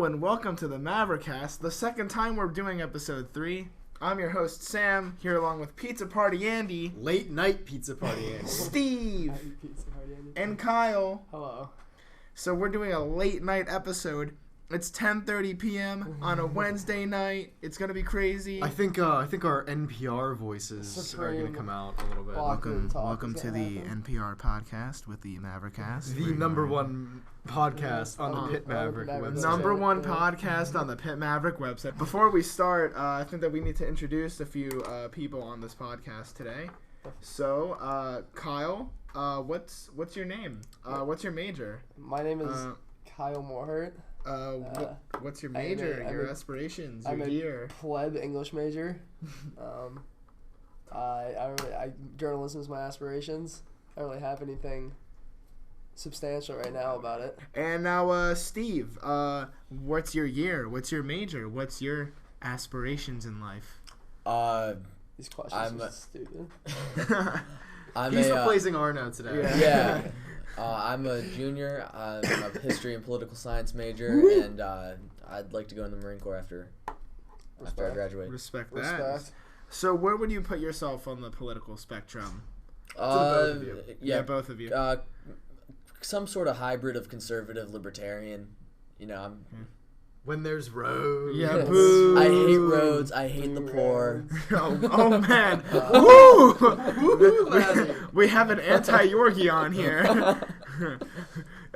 and welcome to the Mavericast, the second time we're doing episode 3. I'm your host, Sam, here along with Pizza Party Andy. Late night Pizza Party Andy. Steve. And Kyle. Hello. So we're doing a late night episode. It's 10:30 p.m. on a Wednesday night. It's going to be crazy. I think our NPR voices are going to come out a little bit. Welcome to the NPR podcast with the Mavericast. The number one podcast on the Pitt Maverick website. Number one podcast on the Pitt Maverick website. Before we start, I think that we need to introduce a few people on this podcast today. So, Kyle, what's your name? What's your major? My name is Kyle Morhart. What's your major? Your aspirations? Your I'm year? A pleb English major. Journalism is my aspirations. I don't really have anything substantial right now about it. And now, Steve, what's your year? What's your major? What's your aspirations in life? These questions are stupid. He's replacing Arno today. Yeah. I'm a junior. I'm a history and political science major, and I'd like to go in the Marine Corps after I graduate. Respect that. So where would you put yourself on the political spectrum? Both of you. Yeah, both of you. Some sort of hybrid of conservative libertarian. You know, I'm. When there's roads. Yeah, boo. I hate roads. I hate the poor. Oh man. We have an anti-Yorkie on here.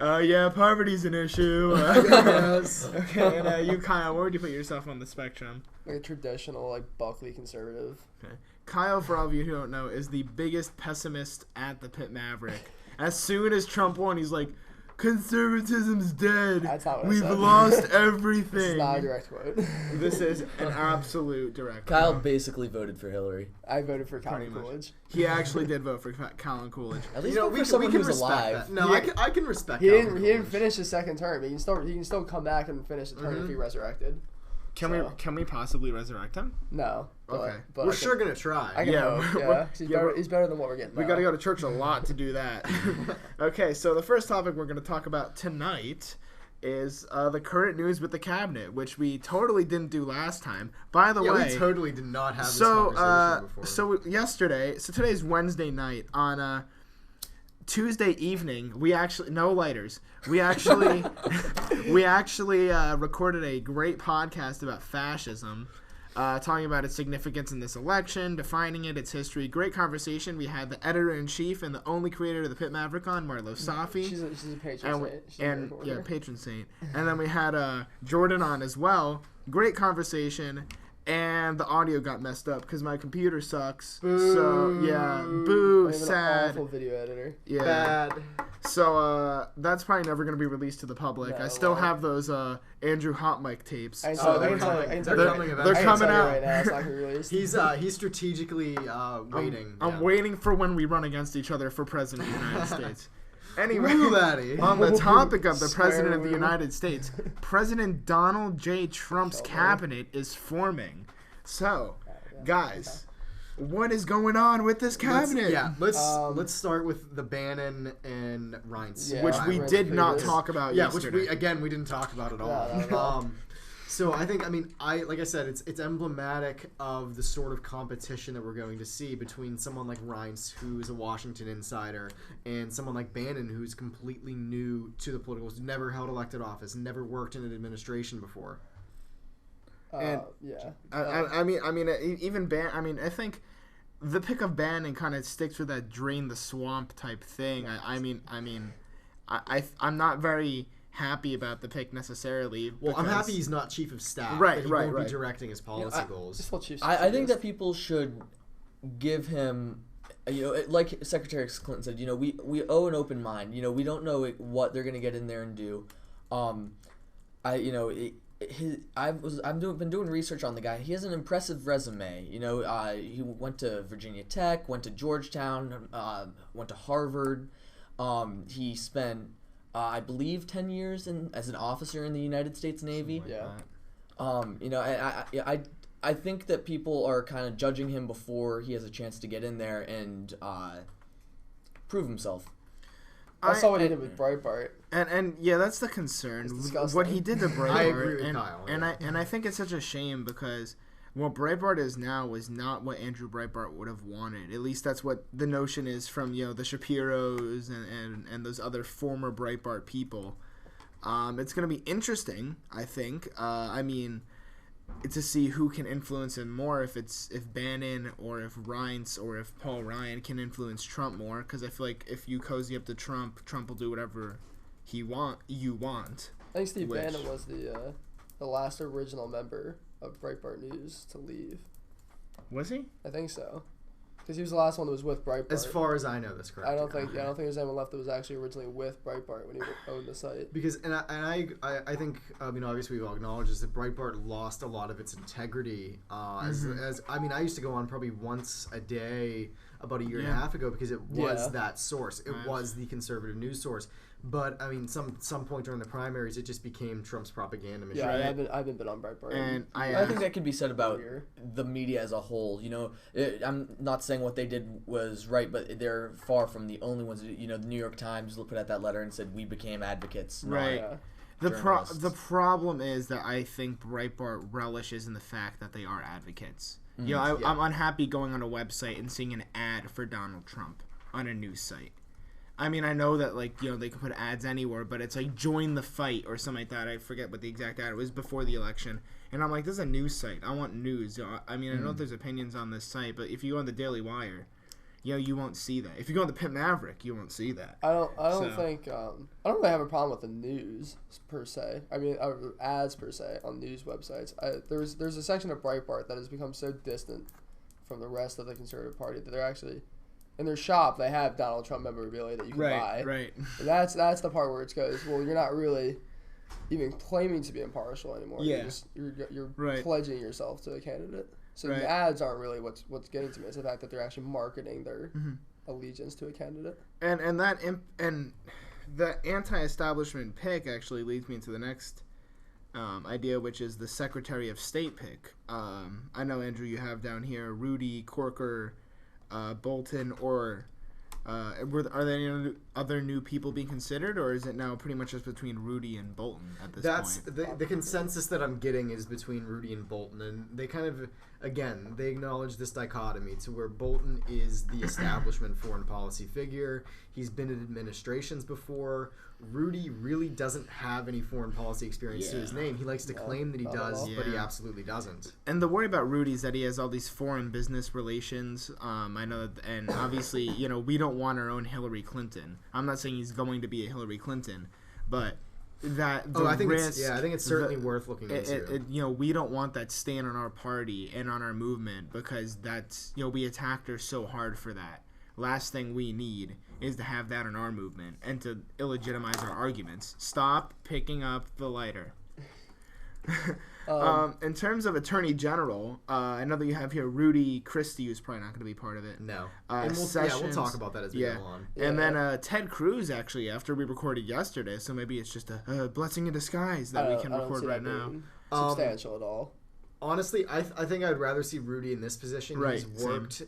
Yeah, poverty's an issue. Yes. Okay, and you, Kyle, where would you put yourself on the spectrum? Like a traditional, Buckley conservative. Okay. Kyle, for all of you who don't know, is the biggest pessimist at the Pitt Maverick. As soon as Trump won, he's like, conservatism's dead. That's not what We've I said. lost everything. This is not a direct quote. This is an absolute direct Kyle quote. basically voted for Hillary. I voted for Colin Pretty much. Coolidge. He actually did vote for Colin Coolidge. At least for someone who's alive. That. No, I can respect He Colin didn't Coolidge. finish his second term. He can still come back and finish the term if he resurrected. Can we possibly resurrect him? No. Okay. But We're sure going to try. I can hope, yeah. He's better than what we're getting We now. got to go to church a lot to do that. Okay, so the first topic we're going to talk about tonight is the current news with the cabinet, which we totally didn't do last time. By the way, we totally did not have this conversation before. So today's Wednesday night. On Tuesday evening, we actually recorded a great podcast about fascism, talking about its significance in this election, defining it, its history. Great conversation. We had the editor-in-chief and the only creator of the Pitt Maverick on, Marlo Safi. She's a patron saint. Patron saint. And then we had Jordan on as well. Great conversation. And the audio got messed up because my computer sucks. Boo. So, yeah. Boo. I have Sad. An awful video editor. Yeah. Bad. So, that's probably never going to be released to the public. No, I still well. have those Andrew Hot Mic tapes. They're They're coming coming eventually. out. Right now. It's not gonna be released. He's strategically waiting. I'm waiting for when we run against each other for president of the United States. Anyway, Woo, laddie. on the topic of the Swear president of the woo. United States, President Donald J. Trump's cabinet is forming. So, guys, what is going on with this cabinet? Let's start with the Bannon and Reince. Yeah. Which we Reince did not papers. talk about Yeah, yesterday. which we didn't talk about at all. No, not at all. So like I said, it's emblematic of the sort of competition that we're going to see between someone like Reince, who's a Washington insider, and someone like Bannon, who's completely new to the political, never held elected office, never worked in an administration before. And yeah. I think the pick of Bannon kind of sticks with that drain the swamp type thing. I'm not very happy about the pick necessarily. Well, I'm happy he's not chief of staff. Right, that he right, won't right. be directing his policy goals. I think that people should give him, like Secretary Clinton said, we owe an open mind. We don't know what they're gonna get in there and do. I've been doing research on the guy. He has an impressive resume. He went to Virginia Tech, went to Georgetown, went to Harvard. He spent, I believe, 10 years as an officer in the United States Navy. I think that people are kind of judging him before he has a chance to get in there and prove himself. I saw what he did with Breitbart. And yeah, that's the concern. It's disgusting. What he did to Breitbart. I agree with and, Kyle, and yeah. I think it's such a shame because what Breitbart is now is not what Andrew Breitbart would have wanted. At least that's what the notion is from the Shapiros and those other former Breitbart people. It's going to be interesting, I think. I mean, to see who can influence him more, if Bannon or if Reince or if Paul Ryan can influence Trump more, because I feel like if you cozy up to Trump will do whatever you want. I think Steve Bannon was the last original member of Breitbart News to leave. Was he? I think so. Because he was the last one that was with Breitbart. As far as I know, that's correct. I don't think there's anyone left that was actually originally with Breitbart when he owned the site. Because I think obviously we've all acknowledged is that Breitbart lost a lot of its integrity. I used to go on probably once a day about a year and a half ago because it was that source. It was the conservative news source. But I mean, some point during the primaries, it just became Trump's propaganda machine. Yeah, I haven't been on Breitbart. And I think that could be said about the media as a whole. I'm not saying what they did was right, but they're far from the only ones. The New York Times put out that letter and said we became advocates. Right. The problem is that I think Breitbart relishes in the fact that they are advocates. I'm unhappy going on a website and seeing an ad for Donald Trump on a news site. I mean, I know that, they can put ads anywhere, but it's like join the fight or something like that. I forget what the exact ad was before the election. And I'm like, this is a news site. I want news. I mean, I know there's opinions on this site, but if you go on the Daily Wire, you won't see that. If you go on the Pitt Maverick, you won't see that. I don't think I don't really have a problem with the news per se. I mean, ads per se on news websites. There's a section of Breitbart that has become so distant from the rest of the Conservative Party that they're actually in their shop. They have Donald Trump memorabilia that you can buy. Right. And that's the part where it goes, well, you're not really even claiming to be impartial anymore. Yeah. You're pledging yourself to a candidate. So the ads aren't really what's getting to me. It's the fact that they're actually marketing their allegiance to a candidate. And the anti-establishment pick actually leads me into the next idea, which is the Secretary of State pick. I know, Andrew, you have down here Rudy, Corker, Bolton, or are there any other new people being considered, or is it now pretty much just between Rudy and Bolton at this point? The consensus that I'm getting is between Rudy and Bolton, and they kind of, again, they acknowledge this dichotomy to where Bolton is the establishment foreign policy figure. He's been in administrations before. Rudy really doesn't have any foreign policy experience to his name. He likes to claim that he does, but he absolutely doesn't. And the worry about Rudy is that he has all these foreign business relations. I know that, and obviously, we don't want our own Hillary Clinton. I'm not saying he's going to be a Hillary Clinton, but that I think it's certainly worth looking into. We don't want that stain on our party and on our movement because that's we attacked her so hard for that. Last thing we need is to have that in our movement and to illegitimize our arguments. Stop picking up the lighter. In terms of Attorney General, I know that you have here Rudy Christie, who's probably not going to be part of it. No. Sessions, we'll talk about that as we go on. And then Ted Cruz, actually, after we recorded yesterday, so maybe it's just a blessing in disguise that we can record right now. Substantial at all. Honestly, I think I'd rather see Rudy in this position. Right, he's worked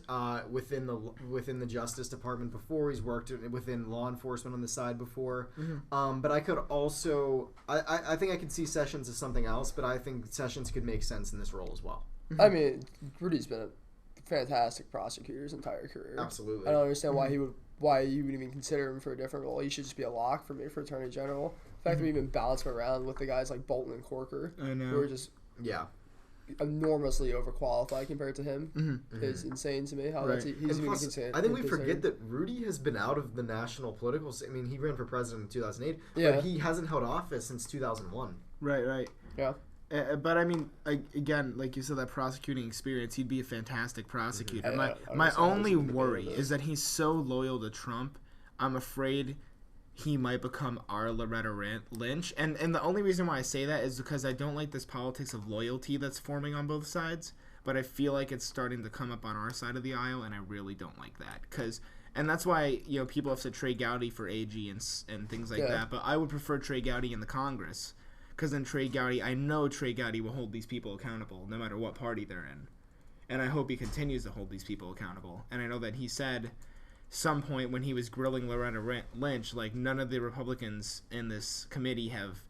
within the Justice Department before. He's worked within law enforcement on the side before. But I could also I think I could see Sessions as something else. But I think Sessions could make sense in this role as well. I mean, Rudy's been a fantastic prosecutor his entire career. Absolutely. I don't understand why you would even consider him for a different role. He should just be a lock for me for Attorney General. The fact that we even balance him around with the guys like Bolton and Corker, I know, who are just enormously overqualified compared to him is insane to me. How he's even considered. I think we forget that Rudy has been out of the national political. I mean, he ran for president in 2008, but he hasn't held office since 2001. Right. Yeah. But I mean, again, like you said, that prosecuting experience, he'd be a fantastic prosecutor. My only worry is that he's so loyal to Trump. I'm afraid he might become our Loretta Lynch. And the only reason why I say that is because I don't like this politics of loyalty that's forming on both sides. But I feel like it's starting to come up on our side of the aisle, and I really don't like that. And that's why people have said Trey Gowdy for AG and things like that. But I would prefer Trey Gowdy in the Congress. Because then I know Trey Gowdy will hold these people accountable no matter what party they're in. And I hope he continues to hold these people accountable. And I know that he said some point when he was grilling Loretta Lynch, like, none of the Republicans in this committee have,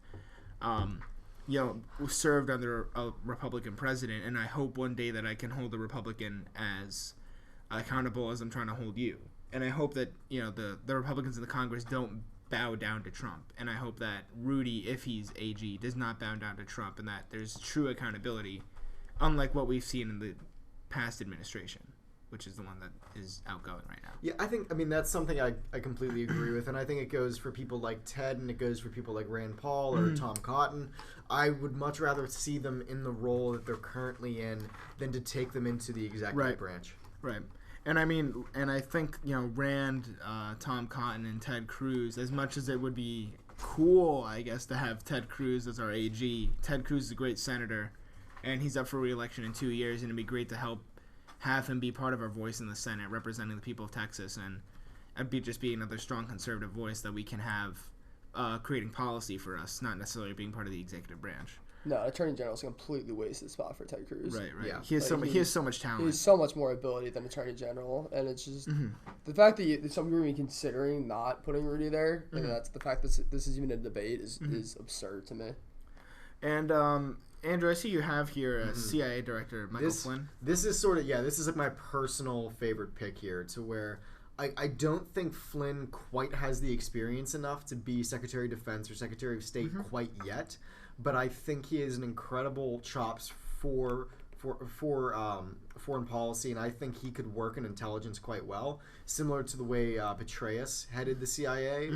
served under a Republican president, and I hope one day that I can hold a Republican as accountable as I'm trying to hold you. And I hope that, the Republicans in the Congress don't bow down to Trump. And I hope that Rudy, if he's AG, does not bow down to Trump, and that there's true accountability, unlike what we've seen in the past administration, which is the one that is outgoing right now. Yeah, I mean, that's something I completely agree with, and I think it goes for people like Ted, and it goes for people like Rand Paul or Tom Cotton. I would much rather see them in the role that they're currently in than to take them into the executive branch. Right. And I think, Rand, Tom Cotton, and Ted Cruz, as much as it would be cool, I guess, to have Ted Cruz as our AG, Ted Cruz is a great senator, and he's up for re-election in 2 years, and it'd be great to have him be part of our voice in the Senate, representing the people of Texas, and be another strong conservative voice that we can have creating policy for us, not necessarily being part of the executive branch. No, Attorney General's a completely wasted spot for Ted Cruz. Right. Yeah. He has so much talent. He has so much more ability than Attorney General, and it's just the fact that some people are even considering not putting Rudy there, and that's the fact that this is even a debate is absurd to me. And Andrew, I see you have here CIA Director Michael Flynn. This is this is like my personal favorite pick here, to where I don't think Flynn quite has the experience enough to be Secretary of Defense or Secretary of State quite yet, but I think he has an incredible chops for foreign policy, and I think he could work in intelligence quite well, similar to the way Petraeus headed the CIA.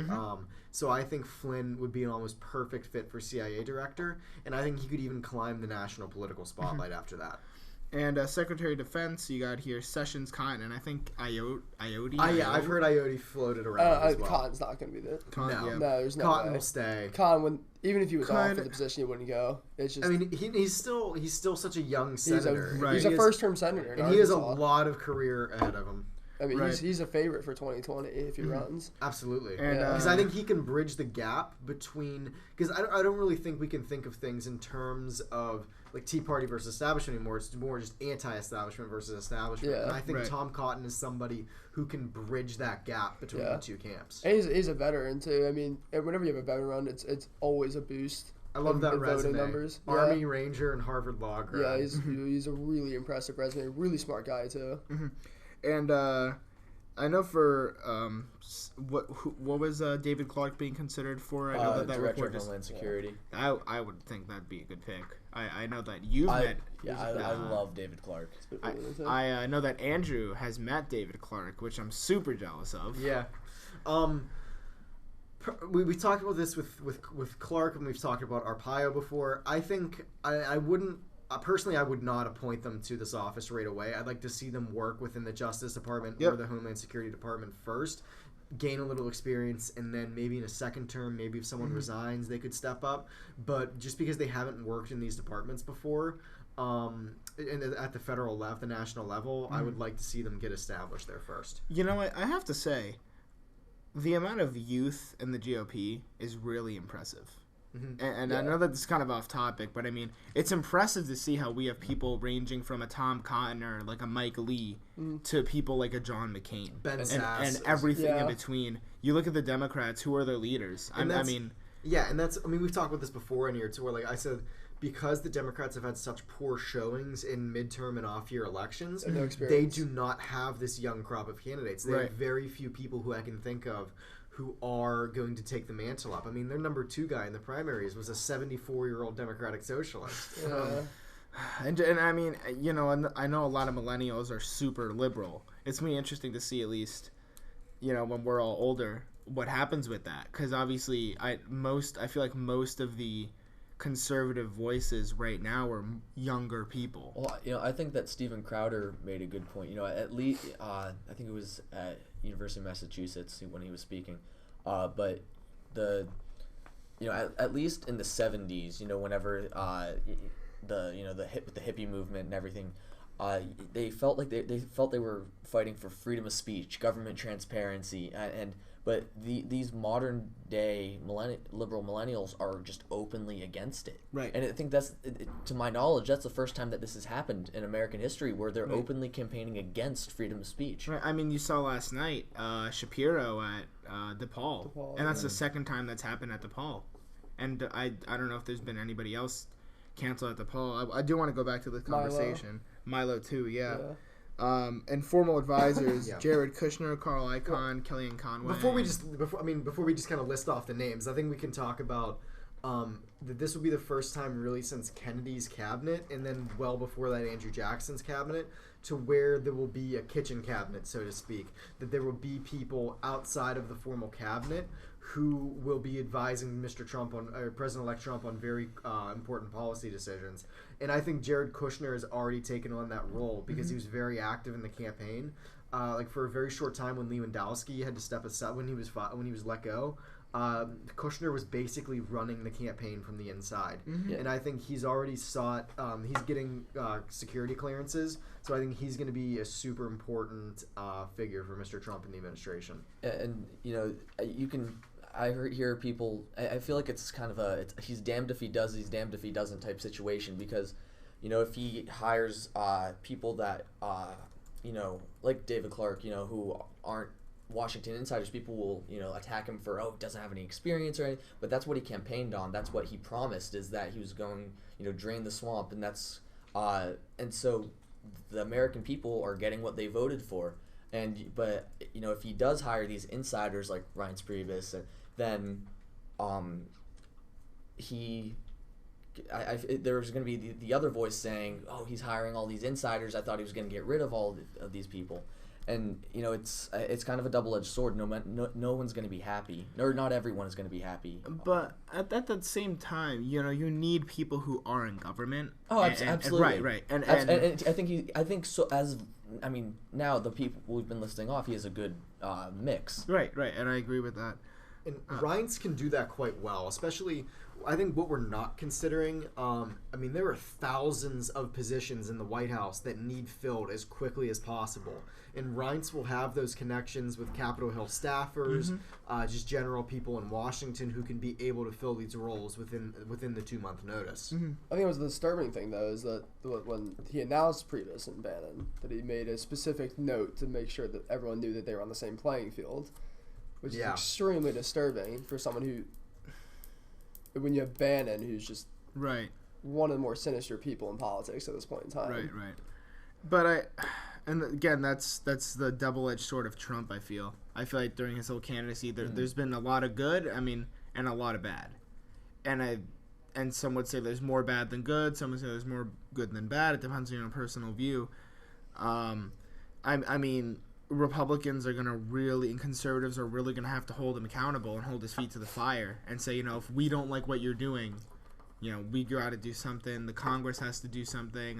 So I think Flynn would be an almost perfect fit for CIA director, and I think he could even climb the national political spotlight after that. And Secretary of Defense, you got here Sessions, Cotton, and I think Iotti. I've heard Iotti floated around as well. Cotton's not going to be there. No, there's no Cotton way. will stay. Cotton, even if he was offered the position, he wouldn't go. It's just. I mean, he's still such a young senator. He's a first-term senator, and he has a lot of career ahead of him. I mean, he's a favorite for 2020 if he runs. Absolutely. Because I think he can bridge the gap between... Because I don't really think we can think of things in terms of like Tea Party versus establishment anymore. It's more just anti-establishment versus establishment. Yeah. And I think Tom Cotton is somebody who can bridge that gap between the two camps. And he's a veteran, too. I mean, whenever you have a veteran run, it's always a boost. I love that resume. Numbers. Army Ranger and Harvard Law grad. Yeah, he's a really impressive resume. Really smart guy, too. And I know for what was David Clark being considered for? I know that Director of Homeland Security. I would think that'd be a good pick. I know that you've met. Yeah, I love David Clark. I know that Andrew has met David Clark, which I'm super jealous of. Yeah. We talked about this with Clark, and we've talked about Arpaio before. I think I wouldn't. Personally, I would not appoint them to this office right away. I'd like to see them work within the Justice Department or the Homeland Security Department first, gain a little experience, and then maybe in a second term, maybe if someone resigns, they could step up. But just because they haven't worked in these departments before, and at the federal level, the national level, I would like to see them get established there first. You know what? I have to say, the amount of youth in the GOP is really impressive. And I know that this is kind of off topic, but I mean, it's impressive to see how we have people ranging from a Tom Cotton or like a Mike Lee to people like a John McCain. Ben Sass. And everything in between. You look at the Democrats, who are their leaders? And we've talked about this before in here too, where like I said, because the Democrats have had such poor showings in midterm and off-year elections, they do not have this young crop of candidates. They have very few people who I can think of who are going to take the mantle up. I mean, their number 2 guy in the primaries was a 74-year-old Democratic Socialist. And I mean, I know a lot of millennials are super liberal. It's going to be interesting to see, at least, when we're all older, what happens with that. Because obviously, I feel like most of the conservative voices right now are younger people. Well, I think that Steven Crowder made a good point. At least I think it was at University of Massachusetts when he was speaking, but at least in the 70s, whenever with the hippie movement and everything, they felt like they felt they were fighting for freedom of speech, government transparency, but these modern day liberal millennials are just openly against it. Right. And I think to my knowledge, that's the first time that this has happened in American history where they're openly campaigning against freedom of speech. Right. I mean, you saw last night Shapiro at DePaul, and that's the second time that's happened at DePaul. And I don't know if there's been anybody else canceled at DePaul. I do want to go back to this conversation. Milo too, yeah. Informal advisors: Jared Kushner, Carl Icahn, Kellyanne Conway. Before we just kind of list off the names, I think we can talk about that this will be the first time really since Kennedy's cabinet, and then well before that Andrew Jackson's cabinet, to where there will be a kitchen cabinet, so to speak. That there will be people outside of the formal cabinet who will be advising Mr. Trump or President-elect Trump on very important policy decisions. And I think Jared Kushner has already taken on that role because he was very active in the campaign. Like for a very short time when Lewandowski had to step aside when he was let go, Kushner was basically running the campaign from the inside. And I think he's already sought. He's getting security clearances, so I think he's going to be a super important figure for Mr. Trump in the administration. And you can. I hear people. I feel like it's kind of he's damned if he does, he's damned if he doesn't type situation because, if he hires people that like David Clark, who aren't Washington insiders, people will attack him for doesn't have any experience or anything. But that's what he campaigned on. That's what he promised is that he was going drain the swamp, and that's and so the American people are getting what they voted for. But if he does hire these insiders like Ryan Priebus, then there's going to be the other voice saying, "Oh, he's hiring all these insiders. I thought he was going to get rid of all of these people." And it's kind of a double-edged sword. No one's going to be happy, or not everyone is going to be happy. But at the same time, you need people who are in government. Oh, absolutely. Right. And I think so. Now the people we've been listing off, he has a good mix. Right, and I agree with that. And Reince can do that quite well, especially. I think what we're not considering, there are thousands of positions in the White House that need filled as quickly as possible. And Reince will have those connections with Capitol Hill staffers, just general people in Washington who can be able to fill these roles within the 2-month notice. I think it was the disturbing thing, though, is that when he announced Priebus and Bannon, that he made a specific note to make sure that everyone knew that they were on the same playing field, which is extremely disturbing for someone who... When you have Bannon, who's just one of the more sinister people in politics at this point in time. Right. But again, that's the double-edged sword of Trump. I feel like during his whole candidacy, there's been a lot of good, and a lot of bad, and some would say there's more bad than good. Some would say there's more good than bad. It depends on your personal view. Republicans are and conservatives are really going to have to hold him accountable and hold his feet to the fire and say, if we don't like what you're doing, we got to do something. The Congress has to do something.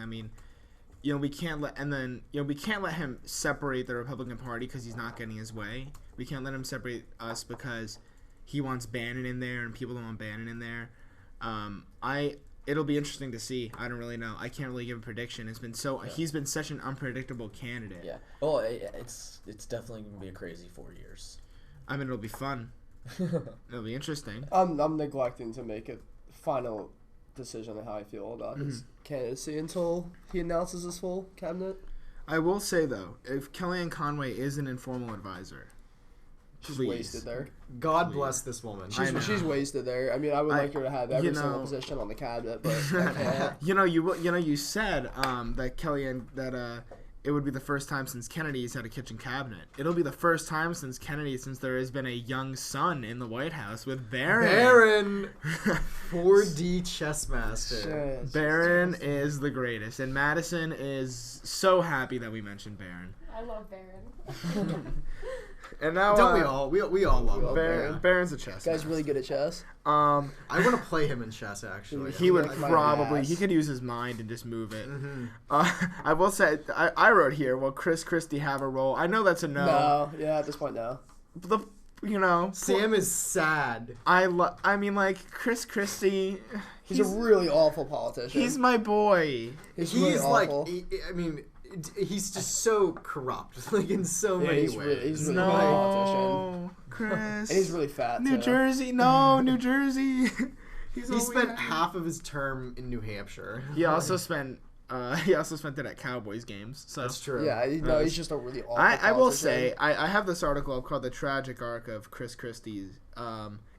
We can't let him separate the Republican Party because he's not getting his way. We can't let him separate us because he wants Bannon in there and people don't want Bannon in there. It'll be interesting to see. I don't really know. I can't really give a prediction. He's been such an unpredictable candidate. Yeah. Well, it's definitely going to be a crazy 4 years. It'll be fun. It'll be interesting. I'm neglecting to make a final decision on how I feel about his candidacy until he announces his full cabinet. I will say though, if Kellyanne Conway is an informal advisor, she's please. wasted there. God bless this woman. She's wasted there. I would like her to have every single position on the cabinet, but I can't. You said that Kellyanne it would be the first time since Kennedy's had a kitchen cabinet. It'll be the first time since there has been a young son in the White House with Barron. 4D chess master. Barron is the greatest, and Madison is so happy that we mentioned Barron. I love Barron. And now, don't we all? We all love Barron. Barron's a chess. Guy's really good at chess. I want to play him in chess. Actually, he would probably. He could use his mind and just move it. I will say, I wrote here. Will Chris Christie have a role? I know that's a no. No, yeah, at this point, no. The Sam is sad. I mean, like, Chris Christie. He's a really awful politician. He's my boy. He's really awful. He's just so corrupt, like in so many he's ways. He's really a politician. No, Chris. And he's really fat. New too. Jersey. No, New Jersey. He spent half of his term in New Hampshire. He also spent it at Cowboys games. So That's true. Yeah, he's just a really awful I will politician. say I have this article up called "The Tragic Arc of Chris Christie's."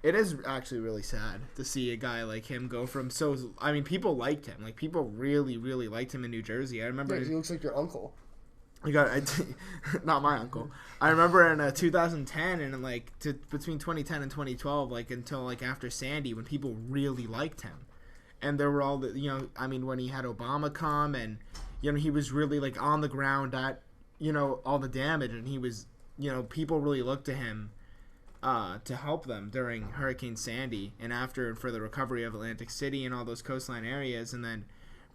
It is actually really sad to see a guy like him go from people liked him. Like, people really, really liked him in New Jersey. I remember he looks like your uncle. Not my uncle. I remember in 2010 and between 2010 and 2012, like until like after Sandy, when people really liked him, and there were all the when he had Obama come and he was really like on the ground at all the damage, and he was people really looked to him to help them during Hurricane Sandy and for the recovery of Atlantic City and all those coastline areas. And then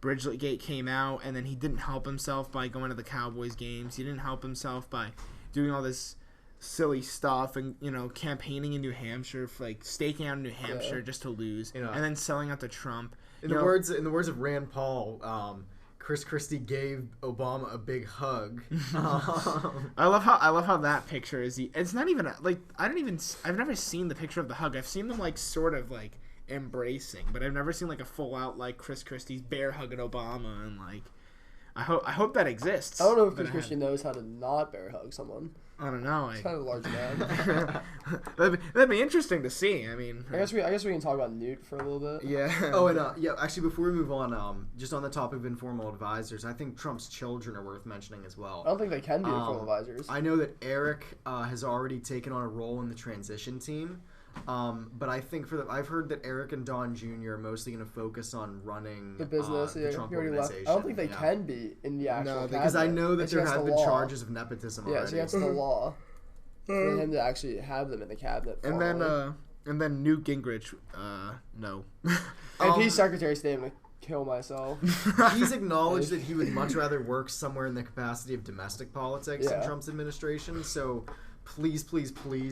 Bridgegate came out, and then he didn't help himself by going to the Cowboys games. He didn't help himself by doing all this silly stuff and campaigning in New Hampshire, staking out in New Hampshire just to lose, and then selling out to Trump. In the words of Rand Paul, Chris Christie gave Obama a big hug. I love how that picture is. It's not even I've never seen the picture of the hug. I've seen them sort of embracing, but I've never seen a full out Chris Christie's bear hugging Obama, and I hope that exists. I don't know if Chris Christie knows how to not bear hug someone. I don't know. He's kind of a large man. that'd be interesting to see. I mean, I guess we can talk about Newt for a little bit. Yeah. Oh, and actually, before we move on, just on the topic of informal advisors, I think Trump's children are worth mentioning as well. I don't think they can be informal advisors. I know that Eric has already taken on a role in the transition team. But I think I've heard that Eric and Don Jr. are mostly going to focus on running the business. the Trump organization. I don't think they can be in the actual cabinet. Because I know that there have been charges of nepotism already. Yeah, it's against the law for him to actually have them in the cabinet. And then Newt Gingrich, no. If he's Secretary of State, I'm going to kill myself. He's acknowledged that he would much rather work somewhere in the capacity of domestic politics in Trump's administration, so please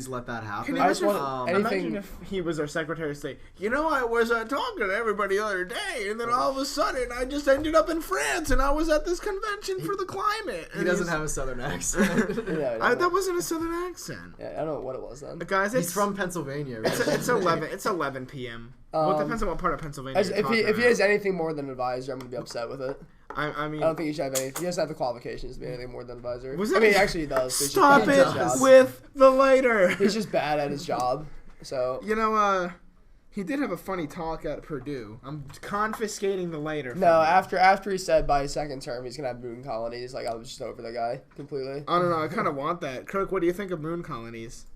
let that happen. Can you imagine if he was our Secretary of State? I was talking to everybody the other day, and then all of a sudden I just ended up in France, and I was at this convention for the climate. He doesn't have a southern accent. That wasn't a southern accent. Yeah, I don't know what it was then. Guys, he's from Pennsylvania. Right? It's 11 p.m. Well, it depends on what part of Pennsylvania. If he has anything more than an advisor, I'm gonna be upset with it. I mean, I don't think he should have any. He doesn't have the qualifications to be anything more than advisor. Actually, he does. Stop it with the later. He's just bad at his job. So he did have a funny talk at Purdue. I'm confiscating the later. No, after he said by his second term he's gonna have moon colonies, I was just over the guy completely. I don't know. I kind of want that. Kirk, what do you think of moon colonies?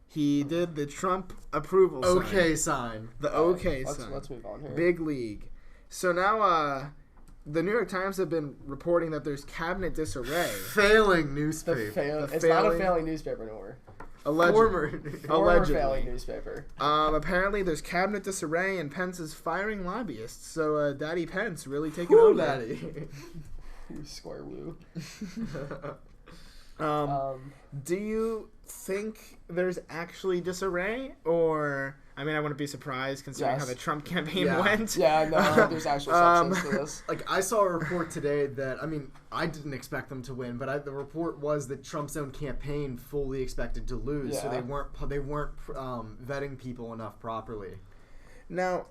He did the Trump approval sign. The okay sign. Let's move on here. Big league. So now, the New York Times have been reporting that there's cabinet disarray. Failing newspaper. It's not a failing newspaper anymore. Allegedly. Failing newspaper. Apparently there's cabinet disarray and Pence is firing lobbyists. So Daddy Pence really taking over. Daddy. You square woo. Do you think there's actually disarray, or I wouldn't be surprised considering how the Trump campaign went. Yeah, no, there's actual substance to this. I saw a report today that I didn't expect them to win, but the report was that Trump's own campaign fully expected to lose, so they weren't vetting people enough properly. Now,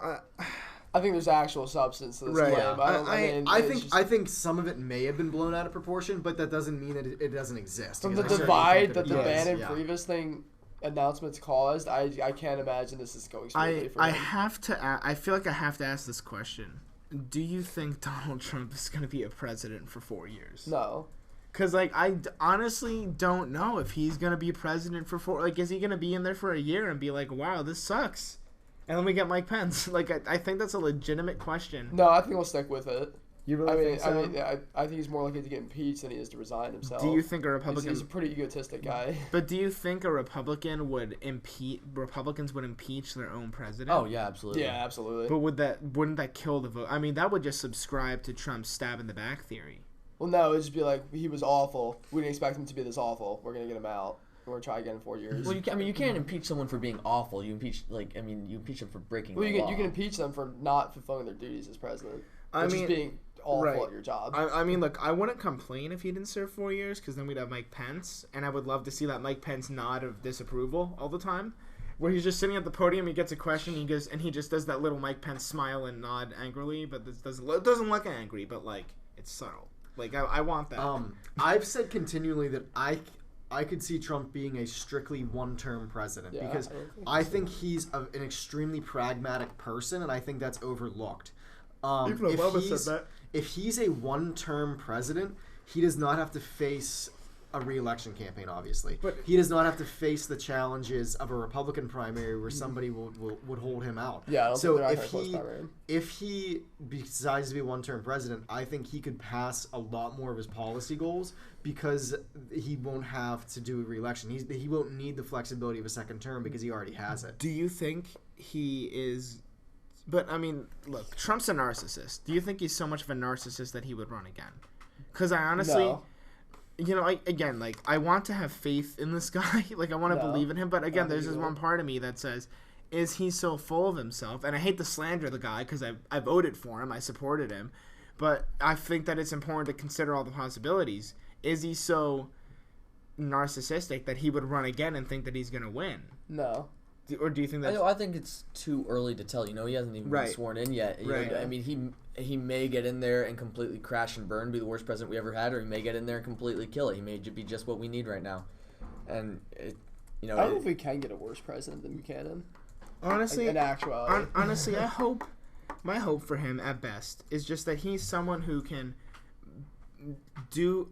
I think there's actual substance to this claim. Yeah. I think some of it may have been blown out of proportion, but that doesn't mean that it doesn't exist. From the divide that the Bannon Previous thing announcements caused, I can't imagine this is going smoothly for him. I feel like I have to ask this question. Do you think Donald Trump is going to be a president for 4 years? No. Because, I honestly don't know if he's going to be president for 4... is he going to be in there for a year and be like, wow, this sucks? And then we get Mike Pence. I think that's a legitimate question. No, I think we'll stick with it. You really think so? I think he's more likely to get impeached than he is to resign himself. Do you think a Republican... He's a pretty egotistic guy. But do you think a Republicans would impeach their own president? Oh, yeah, absolutely. Yeah, absolutely. But wouldn't that kill the vote? That would just subscribe to Trump's stab in the back theory. Well, no, it would just be like, he was awful. We didn't expect him to be this awful. We're going to get him out. we're gonna try again in 4 years. Well, you can't impeach someone for being awful. You impeach you impeach them for breaking Well, the you law. can impeach them for not fulfilling their duties as president. I mean, just being awful right. at your job. I mean, look, I wouldn't complain if he didn't serve 4 years, because then we'd have Mike Pence, and I would love to see that Mike Pence nod of disapproval all the time, where he's just sitting at the podium, he gets a question, he just does that little Mike Pence smile and nod angrily, but it doesn't look angry, but like it's subtle. Like I want that. I've said continually that I could see Trump being a strictly one-term president because I think he's an extremely pragmatic person, and I think that's overlooked. Even Obama said that. If he's a one-term president, he does not have to face a re-election campaign, obviously. But he does not have to face the challenges of a Republican primary where somebody would hold him out. Yeah, I don't so think if he decides to be a one-term president, I think he could pass a lot more of his policy goals because he won't have to do a re-election. He won't need the flexibility of a second term because he already has it. Do you think he is... But, I mean, look, Trump's a narcissist. Do you think he's so much of a narcissist that he would run again? Because I honestly... No. You know, I want to have faith in this guy. Like, I want to believe in him. But, again, there's this one part of me that says, is he so full of himself? And I hate to slander the guy because I voted for him. I supported him. But I think that it's important to consider all the possibilities. Is he so narcissistic that he would run again and think that he's going to win? No. Or do you think that's... I think it's too early to tell. You know, he hasn't even been sworn in yet. You know, I mean, he may get in there and completely crash and burn, be the worst president we ever had, or he may get in there and completely kill it. He may be just what we need right now. And, I don't know if we can get a worse president than Buchanan. Honestly, like, in actuality. Honestly, my hope for him at best is just that he's someone who can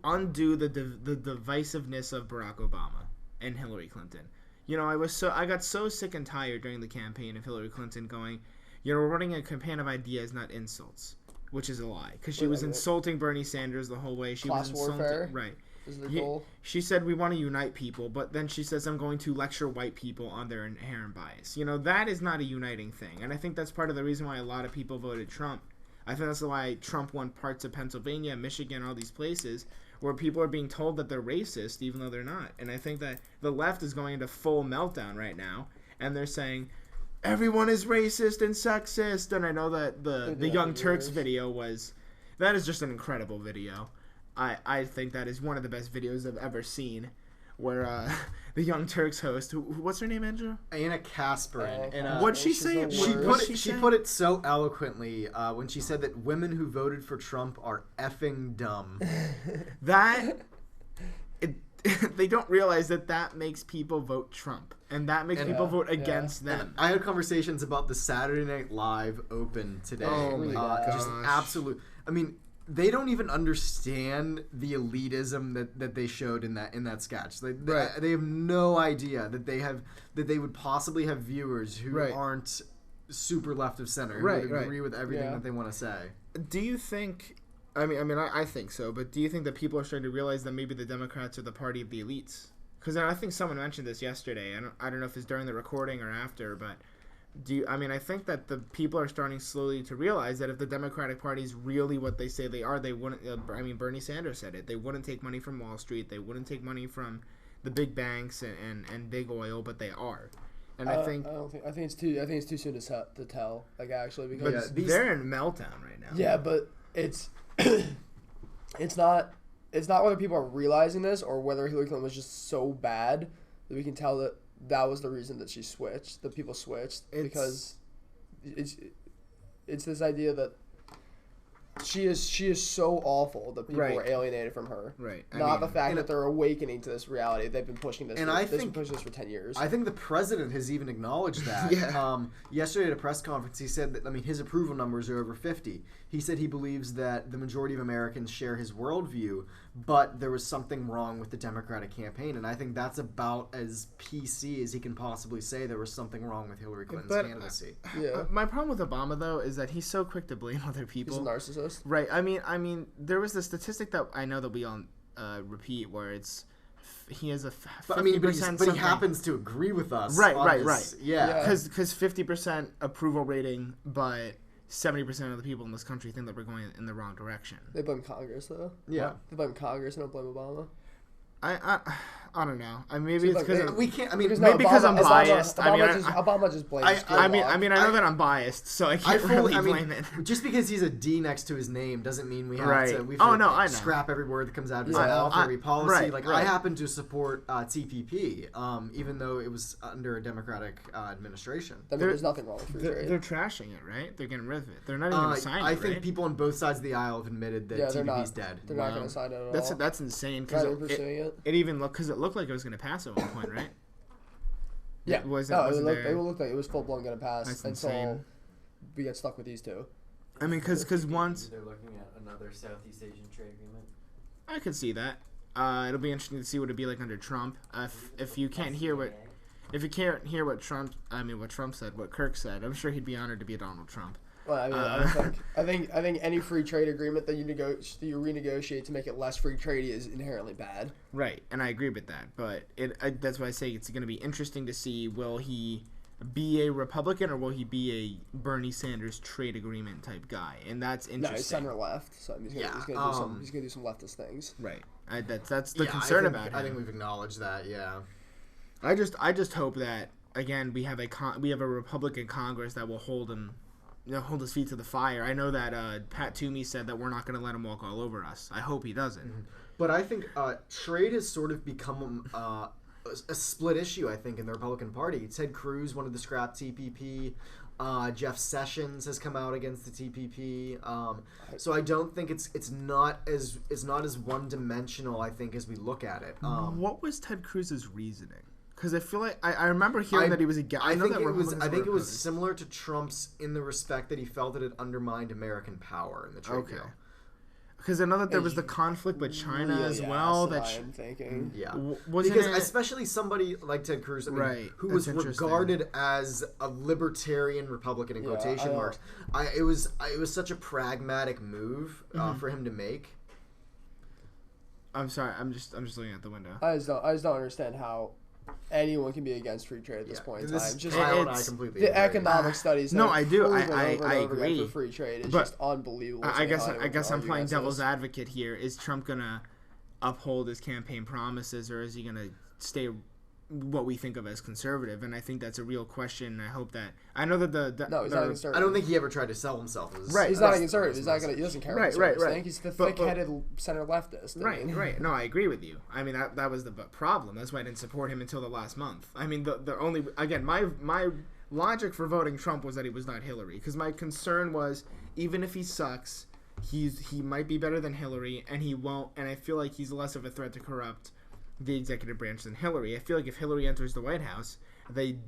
undo the divisiveness of Barack Obama and Hillary Clinton. You know, I got so sick and tired during the campaign of Hillary Clinton going, you know, we're running a campaign of ideas, not insults, which is a lie. Because she was insulting Bernie Sanders the whole way. She Class was insulting, warfare right. is the goal. She said we want to unite people, but then she says I'm going to lecture white people on their inherent bias. You know, that is not a uniting thing. And I think that's part of the reason why a lot of people voted Trump. I think that's why Trump won parts of Pennsylvania, Michigan, all these places where people are being told that they're racist even though they're not. And I think that the left is going into full meltdown right now, and they're saying everyone is racist and sexist. And I know that the Young Turks video that is just an incredible video. I think that is one of the best videos I've ever seen, where the Young Turks host, what's her name, Andrew? Anna Kasparin. And what'd she say? She put it so eloquently when she said that women who voted for Trump are effing dumb. They don't realize that makes people vote Trump, and that makes people vote against them. And I had conversations about the Saturday Night Live Open today. Oh my gosh. Just absolute. I mean, they don't even understand the elitism that they showed in that sketch. They have no idea that they would possibly have viewers who aren't super left of center who would agree with everything that they want to say. Do you think? I mean, I think so. But do you think that people are starting to realize that maybe the Democrats are the party of the elites? Because I think someone mentioned this yesterday. I don't know if it's during the recording or after, but. I think that the people are starting slowly to realize that if the Democratic Party is really what they say they are, they wouldn't. Bernie Sanders said it. They wouldn't take money from Wall Street. They wouldn't take money from the big banks and big oil, but they are. And I think it's too soon to tell. Like, actually, because they're in meltdown right now. Yeah, but it's it's not whether people are realizing this or whether Hillary Clinton was just so bad that we can tell that was the reason that she switched. That people switched because it's this idea that she is so awful that people were alienated from her. Right. Not the fact that they're awakening to this reality. They've been pushing this. And They've been pushing this for 10 years. I think the president has even acknowledged that. Yesterday at a press conference, he said that his approval numbers are over 50. He said he believes that the majority of Americans share his worldview, but there was something wrong with the Democratic campaign, and I think that's about as PC as he can possibly say there was something wrong with Hillary Clinton's candidacy. My problem with Obama, though, is that he's so quick to blame other people. He's a narcissist. Right. I mean, there was the statistic that I know that we all repeat where it's he has a 50%. But he happens to agree with us. Right. Yeah. Because 50% approval rating, but 70% of the people in this country think that we're going in the wrong direction. They blame Congress, though. Yeah. They blame Congress and don't blame Obama. I don't know. I mean, maybe it's because we can't. I mean, maybe because I'm biased. Obama just blames. I know that I'm biased, so I can't really blame it. Just because he's a D next to his name doesn't mean we have to. We I know. Scrap every word that comes out of his mouth, every policy. Right. I happen to support TPP, even though it was under a Democratic administration. There's nothing wrong with free trade. They're trashing it, right? They're getting rid of it. They're not even going to sign it. I think people on both sides of the aisle have admitted that TPP's dead. They're not going to sign it at all. That's insane. Because it even looked like it was going to pass at one point, right? Yeah. It looked like it was full blown going to pass until insane. we get stuck with these two. I mean, because once they're looking at another Southeast Asian trade agreement. I could see that. It'll be interesting to see what it'd be like under Trump. If you can't hear what what Trump said, what Kirk said, I'm sure he'd be honored to be Donald Trump. Well, I think any free trade agreement that you renegotiate to make it less free trade is inherently bad. Right, and I agree with that. But that's why I say it's going to be interesting to see, will he be a Republican or will he be a Bernie Sanders trade agreement type guy? And that's interesting. No, he's center left, so he's gonna do some leftist things. Right, that's the concern about him. I think we've acknowledged that. Yeah. I just hope that again we have a Republican Congress that will hold his feet to the fire. I know that Pat Toomey said that we're not going to let him walk all over us. I hope he doesn't. Mm-hmm. But I think trade has sort of become a split issue, I think, in the Republican Party. Ted Cruz wanted to scrap TPP. Jeff Sessions has come out against the TPP. So I don't think it's not as one-dimensional, I think, as we look at it. What was Ted Cruz's reasoning? Because I feel like I remember hearing that he was against. I think it was similar to Trump's in the respect that he felt that it undermined American power in the trade deal. Because I know that there was the conflict with China as well. I'm thinking. Yeah, because especially somebody like Ted Cruz, who was regarded as a libertarian Republican in quotation marks. It was such a pragmatic move for him to make. I'm sorry. I'm just looking out the window. I just don't understand how anyone can be against free trade at this point in time. The economic studies. No, I do. I agree. For free trade is just unbelievable. I guess I'm playing devil's advocate here. Is Trump gonna uphold his campaign promises, or is he gonna stay what we think of as conservative? And I think that's a real question. I hope that he's not conservative. I don't think he ever tried to sell himself as he's not a conservative. He's not gonna. He doesn't care. Right. He's the thick-headed center leftist. Right. No, I agree with you. I mean that was the problem. That's why I didn't support him until the last month. I mean the only my logic for voting Trump was that he was not Hillary, because my concern was even if he sucks, he might be better than Hillary, and he won't. And I feel like he's less of a threat to corrupt the executive branch than Hillary. I feel like if Hillary enters the White House, they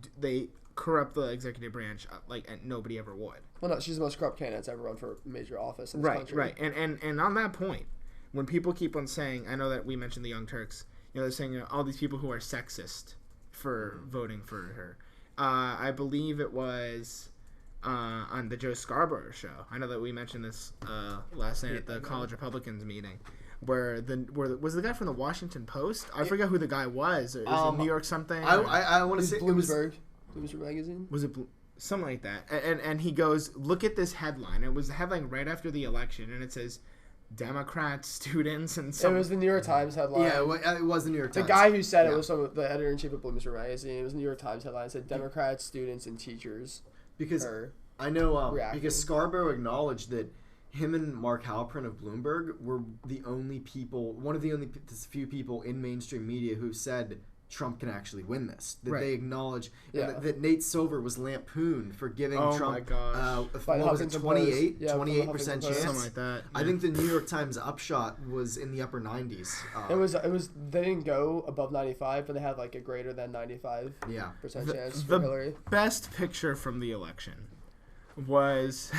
corrupt the executive branch and nobody ever would. Well, no, she's the most corrupt candidate that's ever run for a major office in this country. Right. And on that point, when people keep on saying, I know that we mentioned the Young Turks, they're saying all these people who are sexist for voting for her. I believe it was on the Joe Scarborough show. I know that we mentioned this last night at the College Republicans meeting. Where was the guy from the Washington Post? I forget who the guy was. It was in New York something. I want to say Bloomsburg magazine. Was it something like that? And he goes, look at this headline. It was the headline right after the election, and it says, Democrat students and it was the New York Times headline. Yeah, it was the New York Times. The guy who said it was the editor-in-chief of Bloomsburg magazine. It was the New York Times headline. It said Democrat students and teachers. Because I know because Scarborough acknowledged that him and Mark Halperin of Bloomberg were one of the only few people in mainstream media who said Trump can actually win this. That they acknowledge that Nate Silver was lampooned for giving Trump what was it, 28% chance? Something like that. Yeah. I think the New York Times upshot was in the upper 90s. It was they didn't go above 95, but they had like a greater than 95% chance for Hillary. The best picture from the election was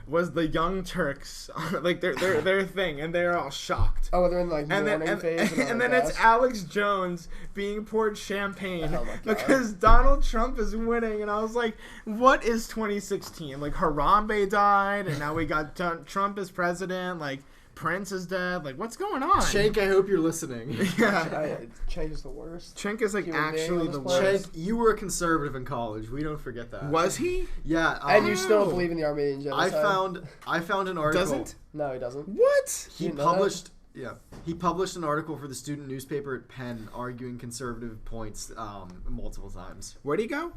the Young Turks, like their thing, and they're all shocked. Oh, they're in like mourning phase. And then it's Alex Jones being poured champagne because Donald Trump is winning, and I was like, what is 2016? Like Harambe died, and now we got Trump as president. Like Prince is dead. Like what's going on? Cenk, I hope you're listening. Yeah, Cenk is the worst. Cenk is like actually the worst. Cenk, you were a conservative in college. We don't forget that. Was he? Yeah. And you still believe in the Armenian genocide? I found an article. Doesn't? No, he doesn't. What? He published Yeah. He published an article for the student newspaper at Penn arguing conservative points multiple times. Where'd he go?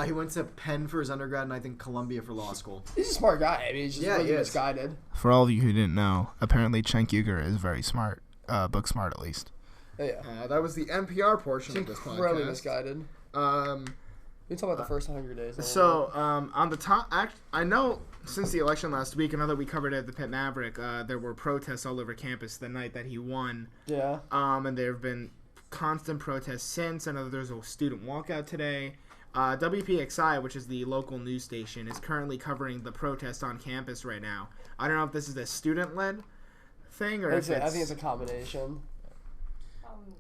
He went to Penn for his undergrad and I think Columbia for law school. He's a smart guy. I mean, he's just Yeah, really he is. misguided. For all of you who didn't know, apparently Cenk Uygur is very smart. Book smart, at least. Yeah. That was the NPR portion He's of this incredibly podcast. misguided. We talk about the first 100 days. So, on the top, I know since the election last week, I know that we covered it at the Pitt Maverick, there were protests all over campus the night that he won. Yeah. And there have been constant protests since. I know there's a student walkout today. WPXI, which is the local news station, is currently covering the protest on campus right now. I don't know if this is a student-led thing or I if think it's a combination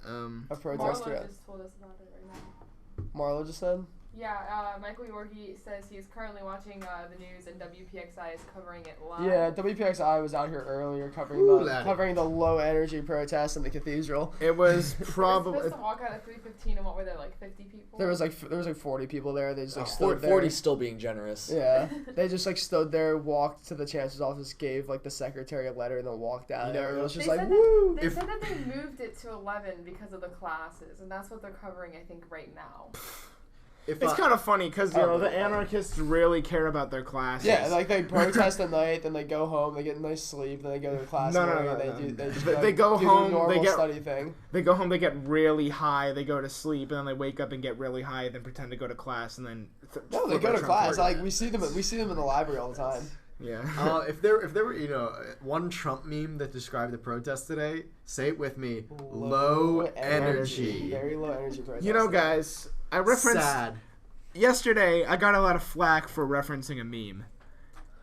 of protest. Marlo just told us about it right now. Marlo just said? Yeah, Michael Yorkie says he's currently watching the news and WPXI is covering it live. Yeah, WPXI was out here earlier covering the low energy protests in the cathedral. It was They were probably supposed to walk out at 3:15 and what were there, like 50 people? There was like 40 people there. They just stood there. 40 still being generous. Yeah, they just stood there, walked to the chancellor's office, gave the secretary a letter, and then walked out. You know, Everyone was just They like, said woo! They said that they moved it to 11 because of the classes, and that's what they're covering, I think, right now. It's kind of funny because, the funny. anarchists really care about their classes. Yeah, they protest at night, then they go home, they get a nice sleep, then they go to their class. They go do home, the normal they get study thing. They go home, they get really high, they go to sleep, and then they wake up and get really high, then pretend to go to class, and then No, they go to class. We see them in the library all the time. Yeah. If there were one Trump meme that described the protest today, say it with me: low energy. Very low energy protest. Guys, I referenced Sad. yesterday. I got a lot of flack for referencing a meme,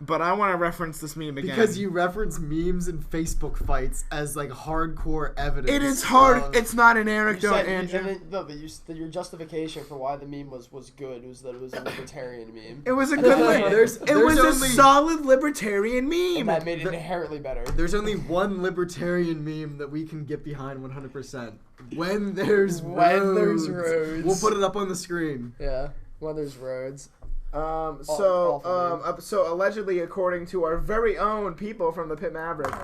but I want to reference this meme again Because you reference memes and Facebook fights as hardcore evidence. It is hard. of- It's not an You anecdote, said, Andrew. your justification for why the meme was good was that it was a libertarian meme. It was a good meme. There's It was only- a solid libertarian meme. And that made it inherently better. There's only one libertarian meme that we can get behind 100%. When there's roads. We'll put it up on the screen. Yeah, when there's roads. So allegedly, according to our very own people from the Pitt Maverick,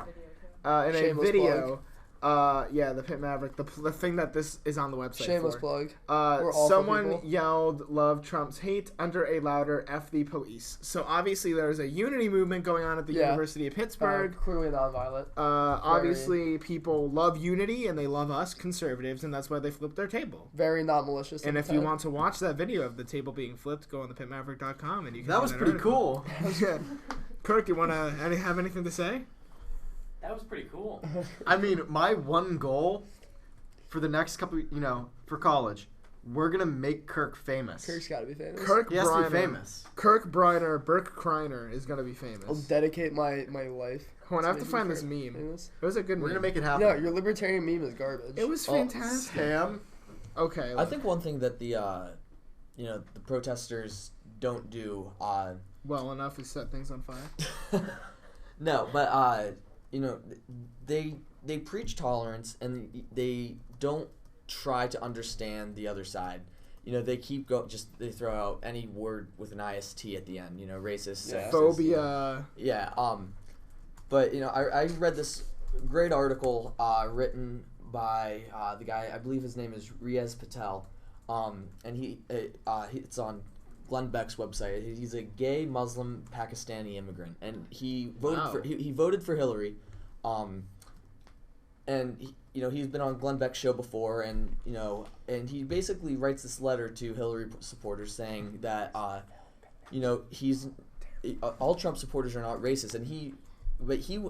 in a Shameless video, the Pitt Maverick, the thing that this is on the website. Shameless for. plug. We're awful Someone people. yelled "Love Trump's hate" under a louder "F the police." So obviously, there's a unity movement going on at the University of Pittsburgh. Clearly nonviolent. Obviously, people love unity and they love us conservatives, and that's why they flipped their table. Very not malicious. And if you want to watch that video of the table being flipped, go on the pitmaverick.com and you can. That was see pretty article. cool. Yeah. Kirk, do you want to have anything to say? That was pretty cool. I mean, my one goal for the next couple, for college, we're gonna make Kirk famous. Kirk's got to be famous. Kirk He has to Briner. be famous. Kirk Briner, Burke Kreiner is going to be famous. I'll dedicate my life. Hold on, I have to making find this Kirk meme. famous. It was a good We're meme. gonna make it happen. No, your libertarian meme is garbage. It was fantastic. Sam. Okay. I think one thing that the protesters don't do, well enough to set things on fire. no, but they preach tolerance and they don't try to understand the other side. They keep they throw out any word with an IST at the end. Racist, sexist, Phobia. Yeah. But I read this great article written by the guy, I believe his name is Riaz Patel, and it's on Glenn Beck's website. He's a gay Muslim Pakistani immigrant, and he voted for Hillary, and he's been on Glenn Beck's show before, and he basically writes this letter to Hillary supporters saying that all Trump supporters are not racist, and he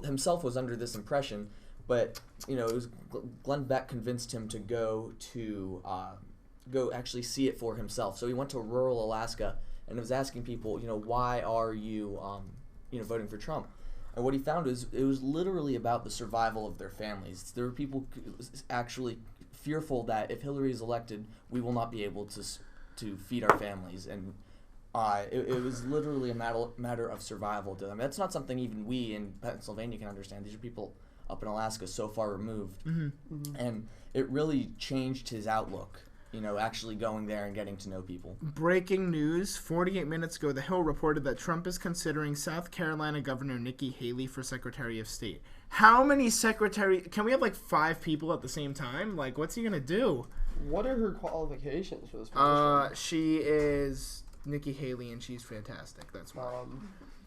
himself was under this impression, but it was Glenn Beck convinced him to go actually see it for himself. So he went to rural Alaska and was asking people, why are you voting for Trump? And what he found is it was literally about the survival of their families. There were people actually fearful that if Hillary is elected, we will not be able to feed our families, and it was literally a matter of survival to them. That's not something even we in Pennsylvania can understand. These are people up in Alaska so far removed, and it really changed his outlook. actually going there and getting to know people. Breaking news: 48 minutes ago, The Hill reported that Trump is considering South Carolina Governor Nikki Haley for Secretary of State. How many can we have like 5 people at the same time? Like, what's he gonna do? What are her qualifications for this position? She is Nikki Haley, and she's fantastic. That's why.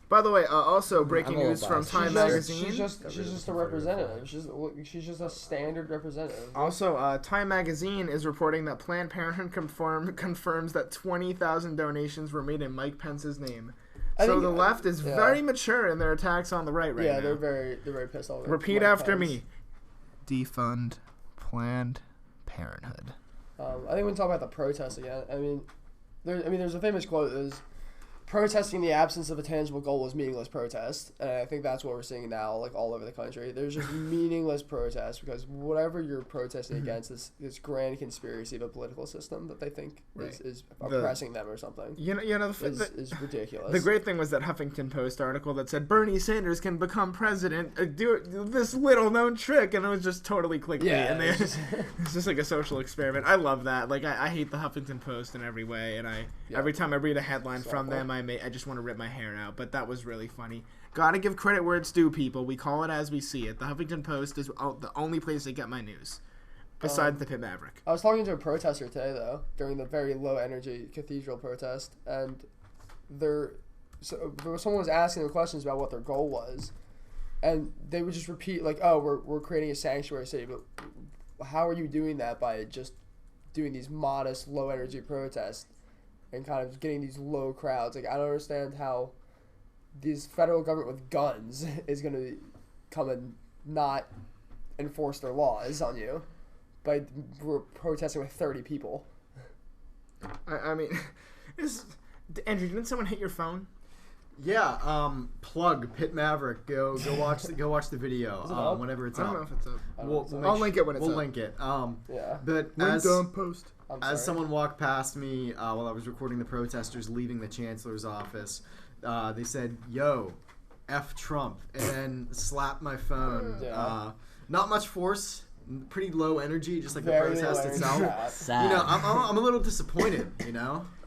By the way, also breaking news from Time Magazine. She's just a representative. She's just a standard representative. Also, Time Magazine is reporting that Planned Parenthood confirms that 20,000 donations were made in Mike Pence's name. So the left is very mature in their attacks on the right now. Yeah, they're very pissed off. Repeat after me. Defund Planned Parenthood. I think we can talk about the protests again. I mean, there's a famous quote that is, protesting the absence of a tangible goal is meaningless protest, and I think that's what we're seeing now, like all over the country. There's just meaningless protest because whatever you're protesting against is this grand conspiracy of a political system that they think is oppressing them or something. Is ridiculous. The great thing was that Huffington Post article that said Bernie Sanders can become president. Do this little known trick, and it was just totally clickbait. Yeah, and it's just like a social experiment. I love that. Like I hate the Huffington Post in every way, and every time I read a headline from them, I just want to rip my hair out, but that was really funny. Gotta give credit where it's due, people. We call it as we see it. The Huffington Post is the only place I get my news, besides the Pitt Maverick. I was talking to a protester today, though, during the very low-energy cathedral protest, and someone was asking them questions about what their goal was, and they would just repeat, like, oh, we're creating a sanctuary city, but how are you doing that by just doing these modest, low-energy protests? And kind of getting these low crowds. Like, I don't understand how this federal government with guns is going to come and not enforce their laws on you by protesting with 30 people. I mean, Andrew, didn't someone hit your phone? Yeah, plug Pitt Maverick. Go watch the video whenever it's I up. don't know if it's up. I'll link it when it's up. We'll link it. Yeah. But Post. as someone walked past me while I was recording the protesters leaving the chancellor's office, they said, "Yo, F Trump," and then slapped my phone. Yeah. Not much force, pretty low energy, just like Very the protest itself. Sad. I'm a little disappointed.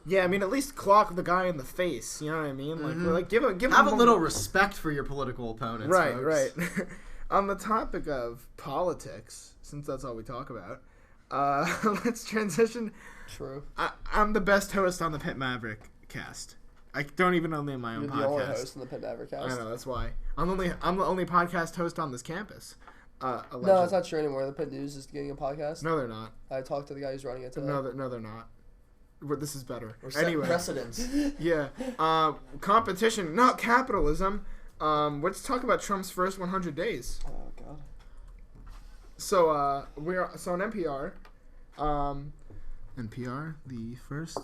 Yeah, I mean, at least clock the guy in the face. You know what I mean? Like, we're like give him have a little respect for your political opponents. Right, folks. right. On the topic of politics, since that's all we talk about, let's transition. True. I'm the best host on the Pitt Maverick cast. I don't even own my own You're podcast. the only host in the Pitt Mavericast. I know, that's why. I'm the only podcast host on this campus. No, it's not true anymore. The Pitt News is getting a podcast. No, they're not. I talked to the guy who's running it today. No, they're not. This is better. We're setting Anyway, precedents. yeah. Competition, not capitalism. Let's talk about Trump's first 100 days. Oh God. So on NPR. NPR, the first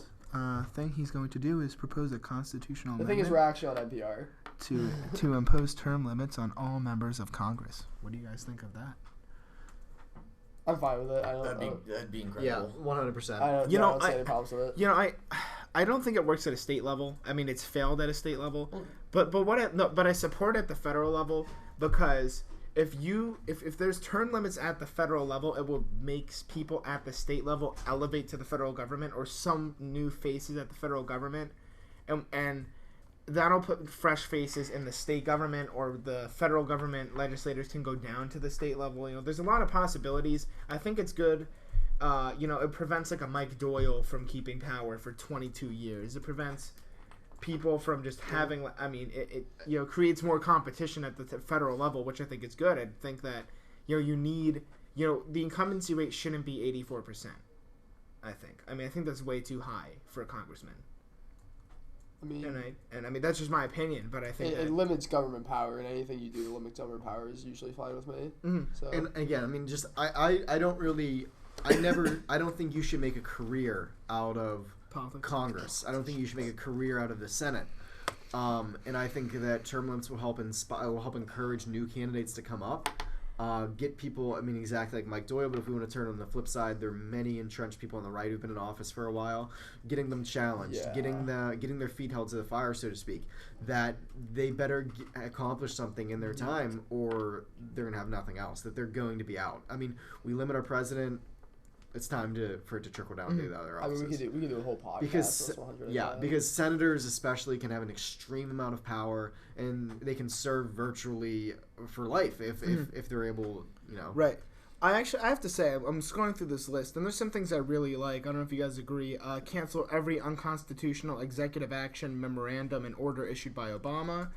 thing he's going to do is propose a constitutional The thing is, we're actually on NPR. to impose term limits on all members of Congress. What do you guys think of that? I'm fine with it. That'd be incredible. Yeah, 100%. I don't see any problems with it. I don't think it works at a state level. I mean, it's failed at a state level, but I support it at the federal level because if there's term limits at the federal level, it will make people at the state level elevate to the federal government or some new faces at the federal government, and that'll put fresh faces in the state government, or the federal government legislators can go down to the state level. There's a lot of possibilities. I think it's good. It prevents like a Mike Doyle from keeping power for 22 years. It prevents people from just having. I mean, it creates more competition at the federal level, which I think is good. I think that you need the incumbency rate shouldn't be 84%. I think that's way too high for a congressman. I mean that's just my opinion, but I think it limits government power, and anything you do to limit government power is usually fine with me. Mm-hmm. So. And again, I mean, just I don't think you should make a career out of politics. Congress. I don't think you should make a career out of the Senate. And I think that term limits will help encourage new candidates to come up. Get people, I mean, exactly like Mike Doyle, but if we want to turn on the flip side, there are many entrenched people on the right who've been in office for a while, getting them challenged, getting their feet held to the fire, so to speak, that they better accomplish something in their time or they're going to have nothing else, that they're going to be out. I mean, we limit our president it's time for it to trickle down to the other I mean, offices. we could do a whole podcast. Because on 100 because senators especially can have an extreme amount of power, and they can serve virtually for life if they're able, Right. I have to say, I'm scrolling through this list, and there's some things I really like. I don't know if you guys agree. Cancel every unconstitutional executive action, memorandum, and order issued by Obama.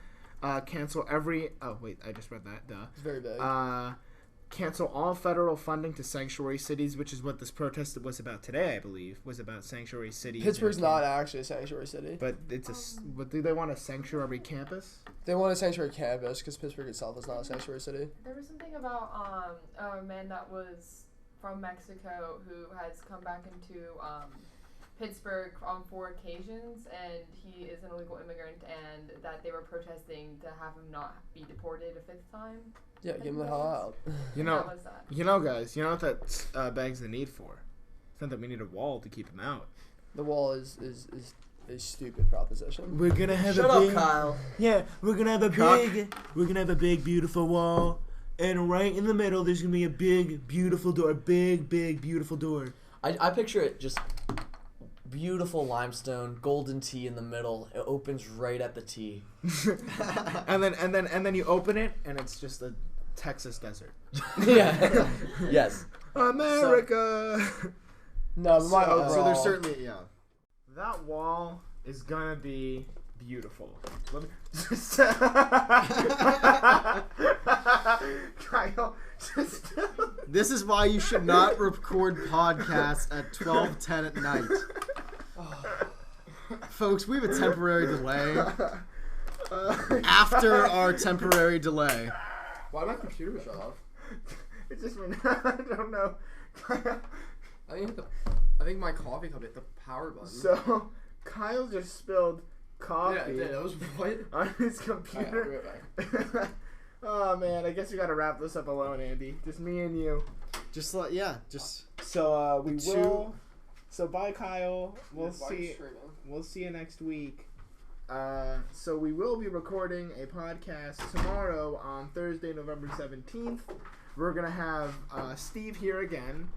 Cancel every... Oh, wait, I just read that. Duh. It's very big. Cancel all federal funding to sanctuary cities, which is what this protest was about today, I believe, was about sanctuary cities. Pittsburgh's not actually a sanctuary city. But it's but do they want a sanctuary campus? They want a sanctuary campus because Pittsburgh itself is not a sanctuary city. There was something about a man that was from Mexico who has come back into Pittsburgh on 4 occasions, and he is an illegal immigrant, and that they were protesting to have him not be deported a 5th time. Yeah, get him the hell out. How was that? Guys, you know what that begs the need for? It's not that we need a wall to keep him out. The wall is a stupid proposition. We're gonna have Shut up, Kyle. Yeah, we're gonna have a big beautiful wall, and right in the middle there's gonna be a big beautiful door. Big beautiful door. I picture it just beautiful limestone, golden T in the middle. It opens right at the T. and then you open it, and it's just a Texas desert. Yeah. Yes. America. No, but my so overall, there's certainly That wall is gonna be beautiful. Let me Kyle, just This is why you should not record podcasts at 12:10 at night. Folks, we have a temporary delay. After our temporary delay. why my computer was shut off? It just went. I don't know. I think my coffee cup hit the power button. So Kyle just spilled coffee Yeah, it did. That was what? on his computer. Oh man, I guess we gotta wrap this up alone, Andy. Just me and you. Just So we The will. So bye, Kyle. We'll Why are you see. streaming? We'll see you next week. So we will be recording a podcast tomorrow on Thursday, November 17th. We're gonna have Steve here again,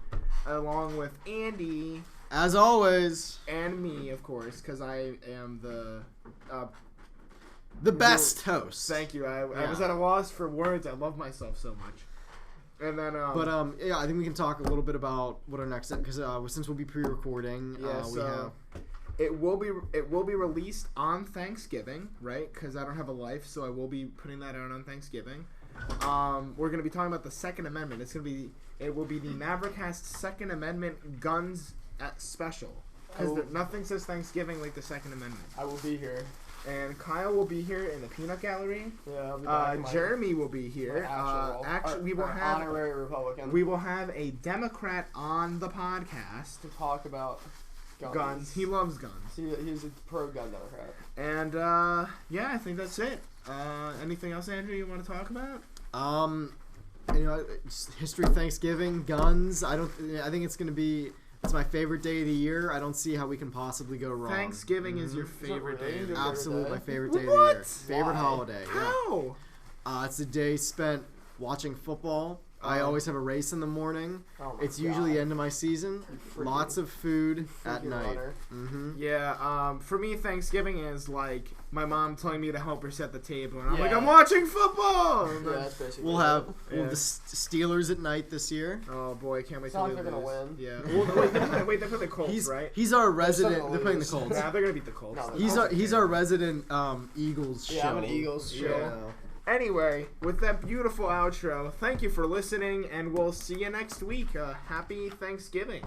along with Andy as always, and me, of course, because I am the best host. Thank you. I was at a loss for words. I love myself so much. And then, I think we can talk a little bit about what our next, because since we'll be pre-recording, it will be released on Thanksgiving, right? Because I don't have a life, so I will be putting that out on Thanksgiving. We're gonna be talking about the Second Amendment. It will be the Mavericast Second Amendment guns special. Because nothing says Thanksgiving like the Second Amendment. I will be here. And Kyle will be here in the peanut gallery. Yeah, I'll be back. Jeremy will be here. We will have honorary Republican. We will have a Democrat on the podcast to talk about guns. He loves guns. He's a pro-gun Democrat. And I think that's it. Anything else, Andrew, you want to talk about? History of Thanksgiving, guns. I think it's gonna be. It's my favorite day of the year. I don't see how we can possibly go wrong. Thanksgiving is your favorite day of the year? Absolutely my favorite day of the year. Favorite holiday. How? Yeah. It's a day spent watching football. I always have a race in the morning. It's usually the end of my season. Lots of food at night. Mm-hmm. Yeah. For me, Thanksgiving is like my mom telling me to help her set the table, and I'm like, I'm watching football. Yeah, that's basically. We'll have the Steelers at night this year. Oh boy, can't wait it's to not do like this. they're gonna win. Yeah. Wait, they're playing the Colts, right? He's our resident. They're playing the Colts. Yeah, they're gonna beat the Colts. No, he's our resident Eagles show. Yeah, I'm an Eagles show. Yeah. Anyway, with that beautiful outro, thank you for listening, and we'll see you next week. Happy Thanksgiving.